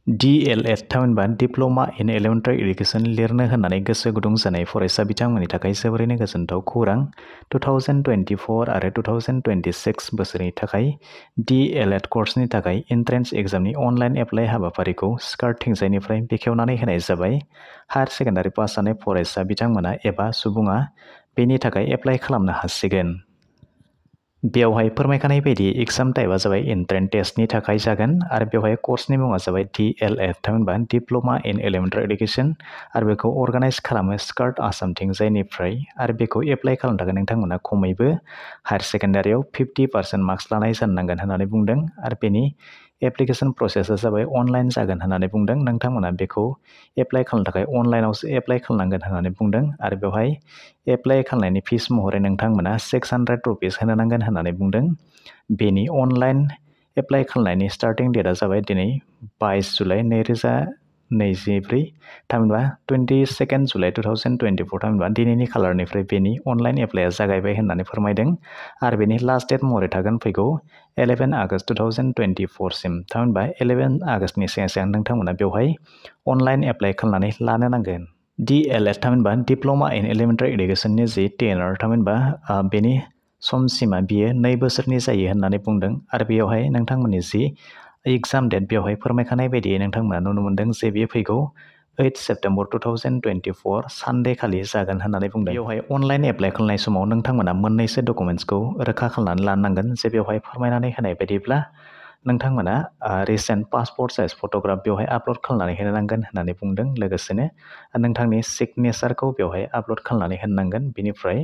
DLED थामहिनबा diploma इन elementary education लिरनो होननानै गोसो गुदुं जानाय फरायसा बिथांमोननि थाखाय जोबोरैनो गोजोनथाव खौरां। 2024 आरो 2026 बोसोरनि थाखाय DLED कर्सनि थाखाय एन्ट्रेन्स एग्जामनि अनलाइन एप्लाइ हाबाफारिखौ स्कार्टथिंजायनिफ्राय बेखेवनानै होनाय जाबाय। हायार सेकेन्डारि पास जानाय फरायसा बिथांमोना एबा सुबुङा बेनि थाखाय एप्लाइ खालामनो हासिगोन। बेवहाय फोरमायखानाय बायदि एग्जाम टाइपआ जाबाय एन्ट्रेन्स टेस्टनि थाखाय जागोन आरो बेवहाय कर्सनि मुङा जाबाय DLED थामहिनबा डिप्ल'मा इन एलिमेन्टारि एडुकेसन आरो बेखौ अर्गानाइज खालामो स्कार्ट आसामथिंजायनिफ्राय आरो बेखौ एप्लाइ खालामनो थाखाय नोंथांमोना खमैबो हायार सेकेन्डारियाव 50% मार्क्स लानाय जानो नांगोन होननानै बुंदों आरो बेनि एप्लिकेसन प्रसेसआ जाबाय अनलाइन जागोन होननानै बुंदों। नोंथांमोना बेखौ एप्लाइ खालामनो थाखाय अनलाइनावसो एप्लाइ खालामनांगोन होननानै बुंदों आरो बेवहाय एप्लाइ खालामनायनि फिस महरै नोंथांमोना 600 रुपिस होनो नांगोन होननानै बुंदों। बेनि अनलाइन एप्लाइ खालामनायनि स्टार्टिं डेटआ जाबाय दिनै 22 जुलाइ 2024 थामहिनबा 22 जुलाइ 2024 थामहिनबा दिनैनि खालारनिफ्राय बेनि अनलाइन एप्लाइआ जागायबाय होननानै फोरमायदों आरो बेनि लास्ट डेट महरै थागोन फैगौ 11 आगस्ट 2024 सिम थामहिनबा 11 आगस्टनि सिगां नोंथांमोना बेवहाय अनलाइन एप्लाइ खालामनानै लानो नांगोन। DLED थामहिनबा डिप्ल'मा इन एलिमेन्टारि एडुकेसननि जि टेनार थामहिनबा बेनि समसिमा बियो 2 बोसोरनि जायो होननानै बुंदों आरो बेयावहाय नोंथांमोननि जि एग्जाम डेट बेवहाय फोरमायखानाय बायदियै नोंथांमोना नुनो मोन्दों जे बेयो फैगौ 8 सेप्तेम्बर 2024 सानडे खालि जागोन होननानै बुंदों। बेवहाय अनलाइन एप्लाइ खालामनाय समाव नोंथांमोना मोननैसो डकुमेन्ट्सखौ रोखा खालामनानै लानांगोन जे बेवहाय फोरमायनानै होनाय बायदिब्ला नोंथांमोना रिसेन्ट पासपर्ट साइज फट'ग्राफ बेवहाय आपल'ड खालामनानै होनो नांगोन होननानै बुंदों। लोगोसेनो नोंथांनि सिगनेचारखौ बेवहाय आपल'ड खालामनानै होनांगोन। बेनिफ्राय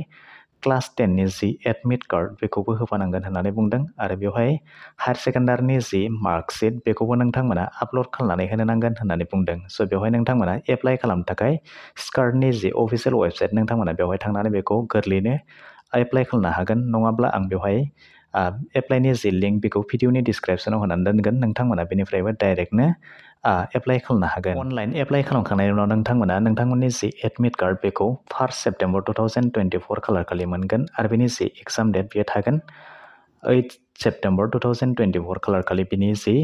क्लास 10नि जि एडमिट कार्ड बेखौबो होफानांगोन होननानै बुंदों आरो बेवहाय हायार सेकेन्डारिनि जि मार्कशीट बेखौबो नोंथांमोना आपल'ड खालामनानै होनो नांगोन होननानै बुंदों। स' बेवहाय नोंथांमोना एप्लाइ खालामनो थाखाय स्कार्टनि जि अफिसियेल वेबसाइट नोंथांमोना बेवहाय थांनानै बेखौ गोरलैयैनो एप्लाइ खालामनो हागोन। नङाब्ला आं बेवहाय एप्लाइनि जि लिंक बेखौ भिडिअनि डिसक्रिपसनाव होनानै दोनगोन। नोंथांमोना बेनिफ्रायबो डाइरेक्टनो एप्लाइ खालामनो हागोन। अनलाइन एप्लाइ खालामखांनायनि उनाव नोंथांमोना नोंथांमोननि जि एडमिट कार्ड बेखौ 1 सेप्तेम्बर 2024 खालार खालि मोनगोन आरो बेनि जि एग्जाम डेट बेयो थागोन 8 सेप्तेम्बर 2024 खालार खालि बिनि जि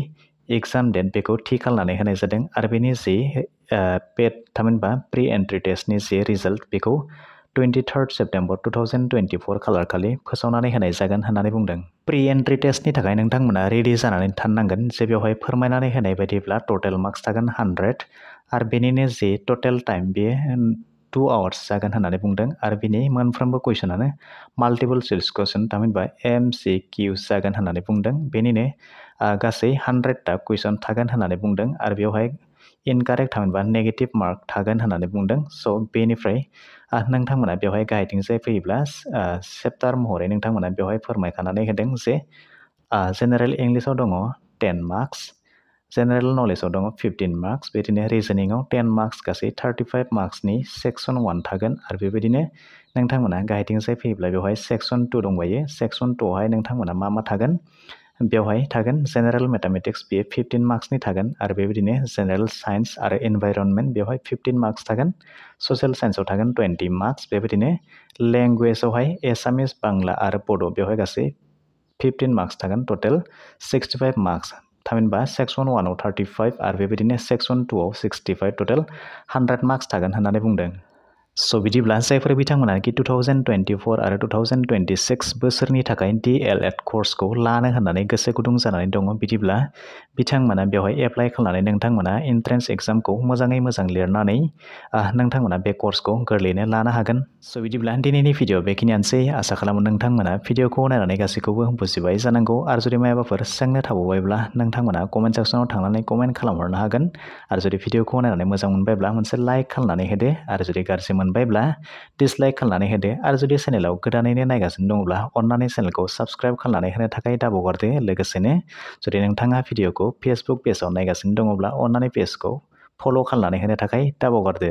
एग्जाम डेट बेखौ थि खालामनानै होनाय जादों आरो बेनि जि पेड थामहिनबा प्रि एन्ट्रि टेस्टनि जि रिजाल्ट बेखौ 23 सेप्तेम्बर 2024 खालार खालि फोसावनानै होनाय जागोन होननानै बुंदों। प्रि एन्ट्रि टेस्टनि थाखाय नोंथांमोना रेडि जानानै थानांगोन जे बेवहाय फोरमायनानै होनाय बायदिब्ला टटेल मार्क्स थागोन 100 आरो बेनिनो जि टटेल टाइम बेयो 2 आवार्स जागोन होननानै बुंदों आरो बिनि मोनफ्रोमबो कुइसनानो माल्टिपल चइस कुइसन थामहिनबा MCQ जागोन होननानै बुंदों। बेनिनो गासै 100टा कुइसन थागोन होननानै बुंदों आरो बेवहाय इनकारेक्ट थामहिनबा नेगेटिभ मार्क थागोन होननानै बुंदों। स' बेनिफ्राय नोंथांमोना बेवहाय गाहायथिंजाय फैयोब्ला चेप्टार महरै नोंथांमोना बेवहाय फोरमायखानानै होदों जे जेनेरेल इंलिसाव दङ 10 मार्क्स, जेनेरेल नलेजाव दङ 15 मार्क्स, बिदिनो रिजनिंआव 10 मार्क्स गासै 35 मार्क्सनि सेक्सन 1 थागोन आरो बेबायदिनो नोंथांमोना गाहायथिंजाय फैयोब्ला बेवहाय सेक्सन 2 दंबायो। सेक्सन 2 आवहाय नोंथांमोना मा थागोन बेवहाय थागोन जेनेरेल मेथामेटिक्स बेयो 15 मार्क्सनि थागोन आरो बेबायदिनो जेनेरेल साइन्स आरो इनभाइरनमेन्ट बेवहाय 15 मार्क्स थागोन। ससियेल साइन्सआव थागोन 20 मार्क्स, बेबायदिनो लेंगुवेजावहाय एसामिस, बांला आरो बड' बेवहाय गासै 15 मार्क्स थागोन। टटेल 65 मार्क्स थामहिनबा सेक्सन 1 आव 35 आरो बेबायदिनो सेक्सन 2 आव 65 टटेल 100 मार्क्स थागोन होननानै बुंदों। स' बिदिब्ला जायफोर बिथांमोनाखि 2024 आरो 2026 बोसोरनि थाखाय DLED कर्सखौ लानो होननानै गोसो गुदुं जानानै दङ बिदिब्ला बिथांमोना बेवहाय एप्लाइ खालामनानै नोंथांमोना एन्ट्रेन्स एग्जामखौ मोजाङै मोजां लिरनानै नोंथांमोना बे कर्सखौ गोरलैयैनो लानो हागोन। स' बिदिब्ला दिनैनि भिडिअ बेखिनियानोसै। आसा खालामो नोंथांमोना भिडिअखौ नायनानै गासैखौबो बुजिबाय जानांगौ आरो जुदि माबाफोर सोंनो थाबावबायब्ला नोंथांमोना कमेन्ट सेक्सनाव थांनानै कमेन्ट खालामहरनो हागोन आरो जुदि भिडिअखौ नायनानै मोजां मोनबायब्ला मोनसे लाइक खालामनानै होदो आरो जुदि गाज्रि मोनबायब्ला डिसलाइक खालामनानै होदो आरो जुदि चेनेलाव गोदानैनो नायगासिनो दङब्ला अन्नानै चेनेलखौ साबस्क्राइब खालामनानै होनो थाखाय दाबावगारदो। लोगोसेनो जुदि नोंथाङा भिडिअखौ फेसबुक पेजाव नायगासिनो दङब्ला अन्नानै पेजखौ फल' खालामनानै होनो थाखाय दाबावगारदो।